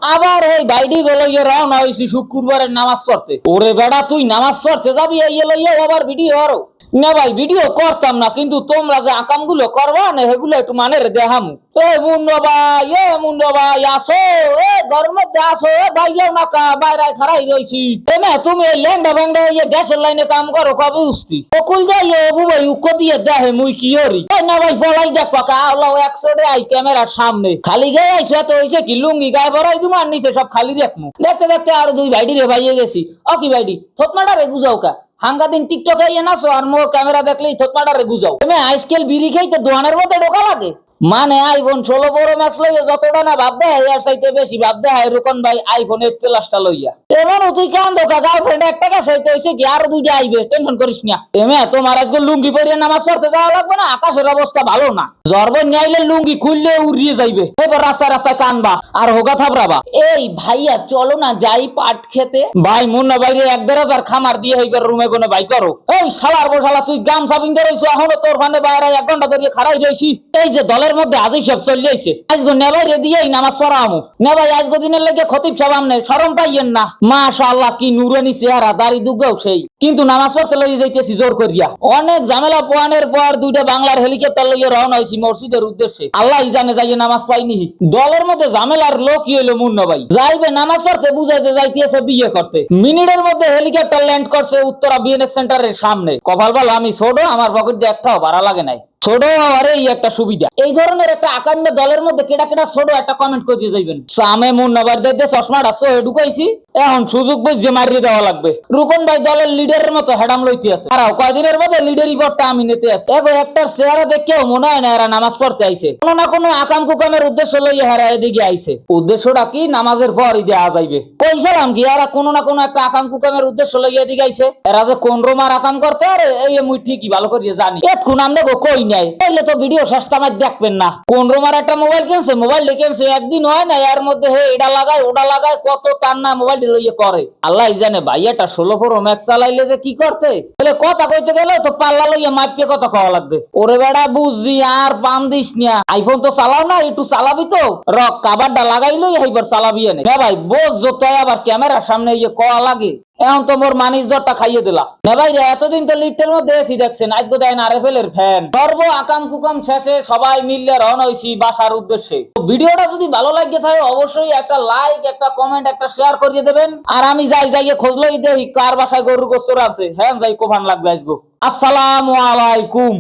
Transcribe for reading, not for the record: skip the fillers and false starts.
আবার ওই বাইডি গেল রওনা হয়েছি শুক্রবারের নামাজ পড়তে। ওরে বেড়া তুই নামাজ পড়তে যাবি এই লইয়া আবার ভিডিও আরো না ভাই, ভিডিও করতাম না, কিন্তু তোমরা যে আকাম গুলো করবা না সেগুলো একটু মানে দেখামু। মুন্ড ভাই আসো, ঘরের মধ্যে আসো, বাইরেও না বাইরে খারাই রয়েছি। তুমি এই ল্যান্ডা ব্যান্ডা গ্যাসের লাইনে কাম করো কবে উস্তি অকুল যাই অবু ভাই উক্ক দিয়ে দেখে মুই কি হরি না ভাই পলাই দেখ পাকা আল্লাহ 100 আই ক্যামেরার সামনে খালি গায়ে আইসো এত হয়েছে কি লুঙ্গি গায়ে ভরাই দিমু আর নিচে সব খালি রাখমু। দেখতে দেখতে আর দুই ভাইডি রে ভাইয়ে গেছি। ও কি ভাইডি থতমাটা রে গুজাও কা হাঙ্গা দিন টিকটক আইয়ে নাচো আর মোর ক্যামেরা দেখলেই থতমাটা রে গুজাও। তুমি আইসকেল বিড়ি খাইতে দোয়ানের মধ্যে ঢোকা লাগে। মানে আইফোন 16 প্রো ম্যাক্স লইয়া যতটা না ভাব দেয় এর চাইতে বেশি ভাব দেয় রুকন ভাই আইফোন 8 প্লাসটা লইয়া। এমন তুই কান দোকা গার্লফ্রেন্ড একটা কাছে হইছে কি আর দুইটা আইবে, টেনশন করিস না। এমে তোমার আজকে লুঙ্গি পরে নামাজ পড়তে যাওয়া লাগবে না, আকাশের অবস্থা ভালো না। জরবন নাইলে লুঙ্গি খুললে উড়িয়ে যাইবে, এবার রাস্তায় রাস্তায় কানবা আর হোগা থাপড়াবা। এই ভাইয়া চলো না যাই পাট খেতে। ভাই মুন্না বাইরে 1-1.5 খামার দিয়ে হইবার রুমে কোনে ভাই করো। এই শালার বসালা তুই গামছা বিন্দে রইছো এখনো তোর ফানে বাইরে 1 ঘন্টা ধরে খাড়াই রইছি। এই যে দলের মধ্যে আজই সব চলে আইছে, আজগো নেবাই রে দিয়েই নামাজ পড়ামু। নেবাই আজগো দিনের লাগে খতিব সাহেব আমনে শরম পাইয়েন না। মাশাআল্লাহ কি নুরানি চেহারা, দাড়ি দুগাও সেই, কিন্তু নামাজ পড়তে লই যাইতেছি জোর করিয়া। অনেক ঝামেলা পোয়ানের পর দুইটা বাংলার হেলিকপ্টার লইয়া রওনা হইছি মসজিদের উদ্দেশ্যে। আল্লাহ জানে যাইয়ে নামাজ পাইনি। দলের মধ্যে ঝামেলার লোক কি হইলো মুন্না ভাই, যাইবে নামাজ পড়তে বুঝাই যে যাইতেছে বিয়ে করতে। মিনিটের মধ্যে হেলিকপ্টার ল্যান্ড করছে উত্তরা বিএনএস সেন্টারের সামনে। কপাল ভালো আমি ছোট, আমার পকেট দিয়ে একটাও ভাড়া লাগে নাই। ছোট হওয়ারে এই একটা সুবিধা। এই ধরনের একটা আকাণ্ড দলের মধ্যে কেডা কেডা ছোট একটা কমেন্ট করে দিয়ে যাইবেন। সামে মুন্নাবার দেখতে চশমাটা সহে ঢুকাইছি, এখন সুযোগ বুঝে মারিয়ে দেওয়া লাগবে। রুকন ভাই দলের লিডারের মতো হেডাম লইতে আছে, আর কয়দিনের মধ্যে লিডারি বোর্ডটা আমি নিতে আছে। এগো একটার চেহারা দেখেও মনে হয় না এরা নামাজ পড়তে আইছে, কোনো না কোনো আকাম কুকামের উদ্দেশ্য লইয়া হেরা এদিকে আইছে। উদ্দেশ্যটা কি নামাজের পরই দেওয়া যাইবে। কইছিলাম কি এরা কোনো না কোনো একটা আকাম কুকামের উদ্দেশ্য লইয়া এদিকে আইছে। এরা যে কোন রোমার আকাম করতে আরে এই মুই ঠিকই ভালো করে জানি। এতক্ষণ আমরা কই নাই তাইলে তো ভিডিও শেষটা আমার দেখবেন না। কোন রোমার একটা মোবাইল কিনছে, মোবাইল কিনছে একদিন হয় না, এর মধ্যে হে এটা লাগায় ওটা লাগায় কত তার না মোবাইল লইয়ে করে আল্লাহ জানে। ভাই এটা 16 প্রো ম্যাক্স চালাইলে যে কি করতে, তাহলে কথা কইতে গেলে তো পাল্লা লইয়া মাপিয়ে কথা কওয়া লাগবে। ওরে বেড়া বুঝছি আর পান দিস না, আইফোন তো চালাও না, একটু চালাবি তো রক কাবারটা লাগাইলই এইবার চালাবি এনে। হ্যাঁ ভাই বোঝ যত আবার ক্যামেরার সামনে ইয়ে কওয়া লাগে। এখন তো মোর মানিজ্জরটা খাইয়ে দিলা। না ভাই এতদিন তো লিফটের মধ্যে এসি দেখছেন, আজকে দেন আরএফএল ফ্যান। সর্ব আকাম কুকাম শেষে সবাই মিললে রওনা হইছি বাসার উদ্দেশ্যে। ভিডিওটা যদি ভালো লাগে থাকে অবশ্যই একটা লাইক, একটা কমেন্ট, একটা শেয়ার করিয়ে দেবেন। আর আমি যাই খোঁজ লই দেই কার বাসায় গরুর গোস্ত আছে। হ্যাঁ যাই কোভান লাগবে আজগো। আসসালামু আলাইকুম।